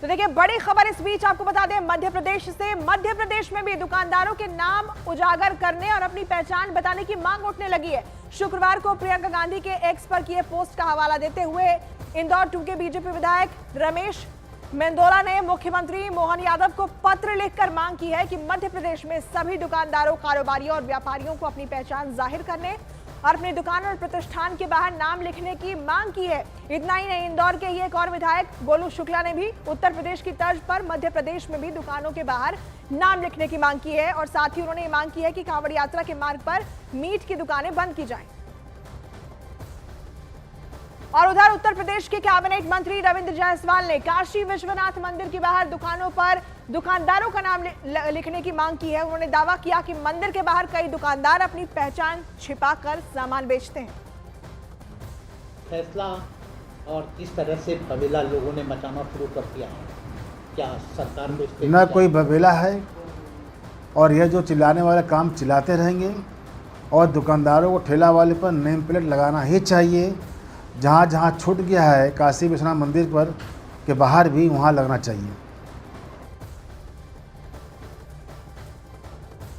तो देखिए बड़ी खबर इस बीच आपको बता दें मध्य प्रदेश से। मध्य प्रदेश में भी दुकानदारों के नाम उजागर करने और अपनी पहचान बताने की मांग उठने लगी है। शुक्रवार को प्रियंका गांधी के एक्स पर किए पोस्ट का हवाला देते हुए इंदौर 2 के बीजेपी विधायक रमेश मेंदोला ने मुख्यमंत्री मोहन यादव को पत्र लिखकर मांग की है कि मध्य प्रदेश में सभी दुकानदारों, कारोबारियों और व्यापारियों को अपनी पहचान जाहिर करने और अपनी दुकान और प्रतिष्ठान के बाहर नाम लिखने की मांग की है। इतना ही नहीं, इंदौर के ही एक और विधायक गोलू शुक्ला ने भी उत्तर प्रदेश की तर्ज पर मध्य प्रदेश में भी दुकानों के बाहर नाम लिखने की मांग की है और साथ ही उन्होंने ये मांग की है कि कांवड़ यात्रा के मार्ग पर मीट की दुकानें बंद की जाएं। और उधर उत्तर प्रदेश के कैबिनेट मंत्री रविंद्र जायसवाल ने काशी विश्वनाथ मंदिर के बाहर दुकानों पर दुकानदारों का नाम लिखने की मांग की है। उन्होंने दावा किया कि मंदिर के बाहर कई दुकानदार अपनी पहचान छिपाकर सामान बेचते हैं। फैसला और किस तरह से बवेला लोगों ने मचाना शुरू कर दिया है, क्या सरकार को इस पे न कोई बवेला है और यह जो चिल्लाने वाले काम चिल्लाते रहेंगे और दुकानदारों को ठेला वाले पर नेम प्लेट लगाना ही चाहिए। जहाँ जहाँ छूट गया है काशी विश्वनाथ मंदिर पर के बाहर भी वहाँ लगना चाहिए।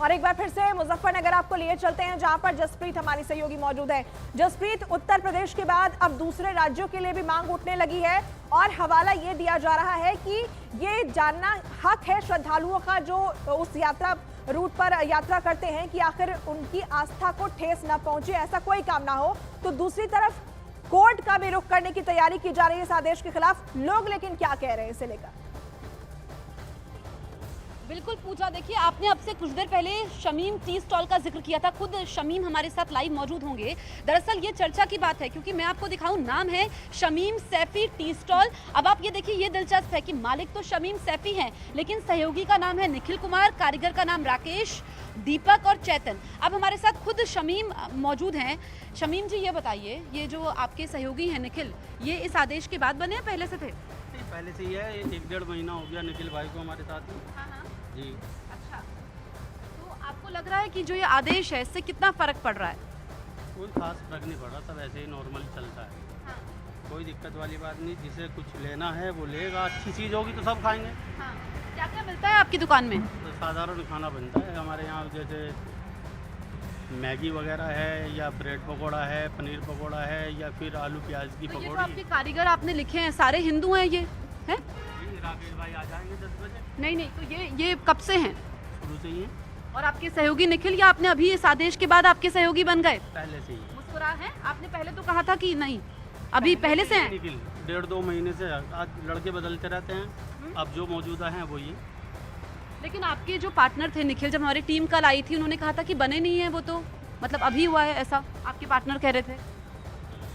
और एक बार फिर से मुजफ्फरनगर आपको लिए चलते हैं जहां पर जसप्रीत हमारी सहयोगी मौजूद है। जसप्रीत, उत्तर प्रदेश के बाद अब दूसरे राज्यों के लिए भी मांग उठने लगी है और हवाला ये दिया जा रहा है कि ये जानना हक है श्रद्धालुओं का जो उस यात्रा रूट पर यात्रा करते हैं कि आखिर उनकी आस्था को ठेस न पहुंचे, ऐसा कोई काम ना हो। तो दूसरी तरफ कोर्ट का भी रुख करने की तैयारी की जा रही है इस आदेश के खिलाफ। लोग लेकिन क्या कह रहे हैं इसे लेकर? बिल्कुल पूजा, देखिए आपने अब से कुछ देर पहले शमीम टी स्टॉल का जिक्र किया था। खुद शमीम हमारे साथ लाइव मौजूद होंगे। दरअसल ये चर्चा की बात है क्योंकि मैं आपको दिखाऊं, नाम है शमीम सैफी टी स्टॉल। अब आप ये देखिए, ये दिलचस्प है कि मालिक तो शमीम सैफी हैं लेकिन सहयोगी का नाम है निखिल कुमार, कारीगर का नाम राकेश, दीपक और चैतन। अब हमारे साथ खुद शमीम मौजूद हैं। शमीम जी ये बताइए, ये जो आपके सहयोगी हैं निखिल, ये इस आदेश के बाद बने पहले से थे? पहले से ही है, 1-1.5 महीना हो गया निखिल भाई को हमारे साथ ही। हाँ। जी। अच्छा, तो आपको लग रहा है कि जो ये आदेश है इससे कितना फर्क पड़ रहा है? कोई खास फर्क नहीं पड़ रहा, सब ऐसे ही नॉर्मल चलता है। हाँ। कोई दिक्कत वाली बात नहीं, जिसे कुछ लेना है वो लेगा, अच्छी चीज़ होगी तो सब खाएंगे। हाँ। क्या क्या मिलता है आपकी दुकान में? तो साधारण खाना बनता है हमारे यहाँ, जैसे मैगी वगैरह है या ब्रेड पकौड़ा है, पनीर पकौड़ा है या फिर आलू प्याज की तो ये जो पकौड़ी। आपके कारीगर आपने लिखे हैं सारे हिंदू हैं ये हैं? राकेश भाई आ जाएंगे 10 बजे। नहीं, तो ये कब से हैं? शुरू से ही है, और आपके सहयोगी निखिल, या आपने अभी इस आदेश के बाद आपके सहयोगी बन गए? पहले से ही। मुस्कुरा है, आपने पहले तो कहा था कि नहीं, अभी पहले से हैं? निखिल 1.5-2 महीने से, आज लड़के बदलते रहते हैं, अब जो मौजूदा हैं वो ये। लेकिन आपके जो पार्टनर थे निखिल, जब हमारी टीम कल आई थी उन्होंने कहा था कि बने नहीं है वो, तो मतलब अभी हुआ है ऐसा, आपके पार्टनर कह रहे थे।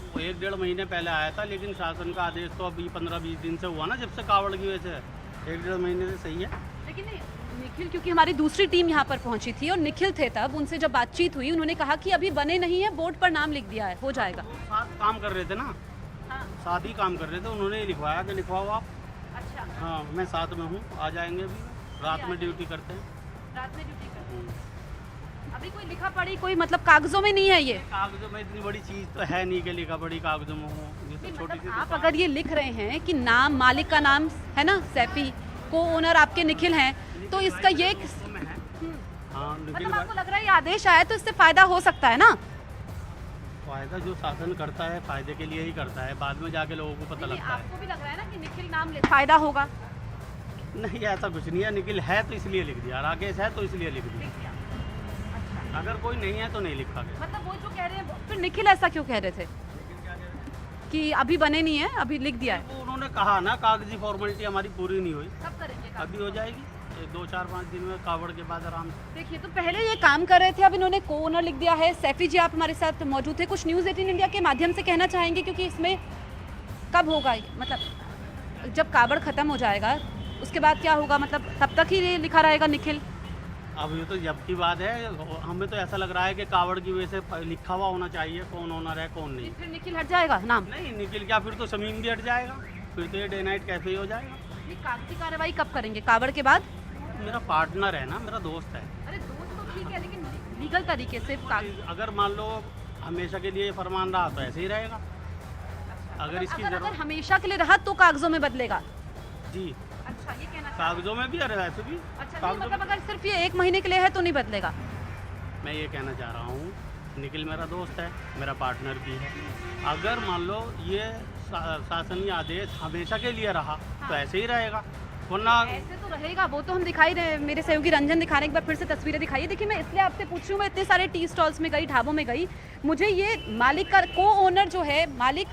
वो 1-1.5 महीने पहले आया था, लेकिन शासन का आदेश तो अभी 15-20 दिन से हुआ ना, जब से कावड़ की वजह से 1-1.5 महीने से सही है। लेकिन नहीं, निखिल, क्योंकि हमारी दूसरी टीम यहाँ पर पहुंची थी और निखिल थे तब, उनसे जब बातचीत हुई उन्होंने कहा कि अभी बने नहीं है, बोर्ड पर नाम लिख दिया है, हो जाएगा। वो साथ काम कर रहे थे ना। हाँ। साथ ही काम कर रहे थे, उन्होंने लिखवाया कि लिखवाओ आप। अच्छा। हाँ, मैं साथ में हूँ, आ जाएंगे अभी, रात में ड्यूटी करते हैं। रात में ड्यूटी करते हैं। अभी कोई लिखा पढ़ी कोई मतलब कागजों में नहीं है ये? कागजों में इतनी बड़ी चीज़ तो है नहीं कि लिखा पढ़ी कागजों में हो, ये तो छोटी सी। आप अगर ये लिख रहे हैं कि नाम, मालिक का नाम है ना सैफी, को ओनर आपके निखिल हैं, तो इसका ये हाँ, मतलब आपको लग रहा है ये आदेश आया तो इससे फायदा हो सकता है ना? फायदा जो शासन करता है फायदे के लिए ही करता है, बाद में जाके लोगों को पता लगता है। आपको भी लग रहा है ना कि निखिल नाम ले फायदा होगा? नहीं, ऐसा कुछ नहीं है, निखिल है तो इसलिए लिख दिया, राकेश है तो इसलिए लिख दिया। अगर कोई नहीं है तो नहीं लिखा गया। मतलब वो जो कह रहे हैं, फिर निखिल ऐसा क्यों कह रहे थे कि अभी बने नहीं है, अभी लिख दिया है? वो उन्होंने कहा ना, कागजी फॉर्मेलिटी हमारी पूरी नहीं हुई, कब करेंगे? अभी हो जाएगी 2-4-5 दिन में, कावड़ के बाद आराम से। देखिए, तो पहले ये काम कर रहे थे, अब इन्होंने को ओनर लिख दिया है। सैफी जी आप हमारे साथ मौजूद थे, कुछ न्यूज़ 18 इंडिया के माध्यम से कहना चाहेंगे, क्योंकि इसमें कब होगा ये, मतलब जब कावड़ खत्म हो जाएगा उसके बाद क्या होगा, मतलब तब तक ही ये लिखा रहेगा निखिल? अब ये तो जब की बात है, हमें तो ऐसा लग रहा है कि कावड़ की वजह से लिखा हुआ होना चाहिए कौन ओनर है कौन नहीं। फिर निखिल हट जाएगा नाम? नहीं, निखिल क्या, फिर तो शमीम भी हट जाएगा, फिर तो ये डे नाइट कैफे ही हो जाएगा। ये कागजी कार्रवाई कब करेंगे, कावड़ के बाद? मेरा पार्टनर है ना, मेरा दोस्त है। अरे दोस्त तो ठीक है, लेकिन लीगल तरीके से अगर मान लो हमेशा के लिए ये फरमान रहा तो ऐसे ही रहेगा। अगर इसकी अगर जरूरत, हमेशा के लिए रहा तो कागजों में बदलेगा? जी। अच्छा, ये कहना कागजों में भी और वैसे भी। अच्छा, नहीं कागजों मतलब अगर सिर्फ ये 1 महीने के लिए है तो नहीं बदलेगा। मैं ये कहना चाह रहा हूँ, निखिल मेरा दोस्त है, मेरा पार्टनर भी है। अगर मान लो ये शासनीय आदेश हमेशा के लिए रहा तो ऐसे ही रहेगा, वरना ऐसे तो रहेगा, वो तो हम दिखाई रहे। मेरे सहयोगी रंजन दिखा रहे हैं, एक बार फिर से तस्वीरें दिखाइए। देखिए, मैं इसलिए आपसे पूछ रही हूँ, मैं इतने सारे टी स्टॉल्स में गई, ढाबों में गई, मुझे ये मालिक का को ओनर जो है, मालिक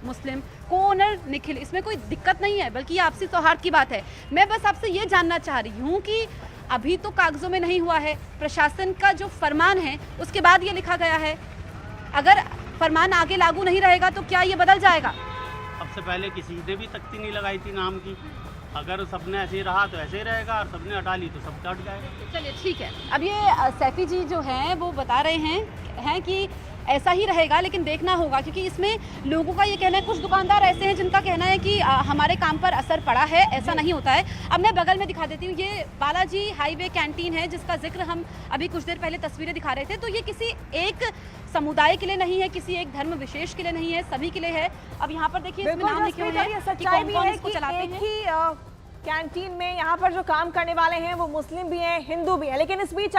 मुस्लिम, को ओनर निखिल, इसमें कोई दिक्कत नहीं है, बल्कि ये आपसी सौहार्द की बात है। मैं बस आपसे ये जानना चाह रही हूँ कि अभी तो कागजों में नहीं हुआ है, प्रशासन का जो फरमान है उसके बाद ये लिखा गया है, अगर फरमान आगे लागू नहीं रहेगा तो क्या ये बदल जाएगा? सबसे पहले किसी ने भी तख्ती नहीं लगाई थी नाम की। अगर सबने ऐसे ही रहा तो ऐसे ही रहेगा, और सबने हटा ली तो सब हट जाएगा। चलिए ठीक है। अब ये सैफी जी जो हैं वो बता रहे हैं कि ऐसा ही रहेगा, लेकिन देखना होगा, क्योंकि इसमें लोगों का ये कहना है, कुछ दुकानदार ऐसे हैं जिनका कहना है कि हमारे काम पर असर पड़ा है, ऐसा नहीं होता है। अब मैं बगल में दिखा देती हूँ, ये बालाजी हाईवे कैंटीन है जिसका जिक्र हम अभी कुछ देर पहले तस्वीरें दिखा रहे थे। तो ये किसी एक समुदाय के लिए नहीं है, किसी एक धर्म विशेष के लिए नहीं है, सभी के लिए है। अब यहाँ पर देखिए इसमें नाम लिखे हुए हैं, सच्चाई भी है इसको कि चलाते एक हैं। ही कैंटीन में यहाँ पर जो काम करने वाले हैं वो मुस्लिम भी हैं, हिंदू भी हैं, लेकिन इस बीच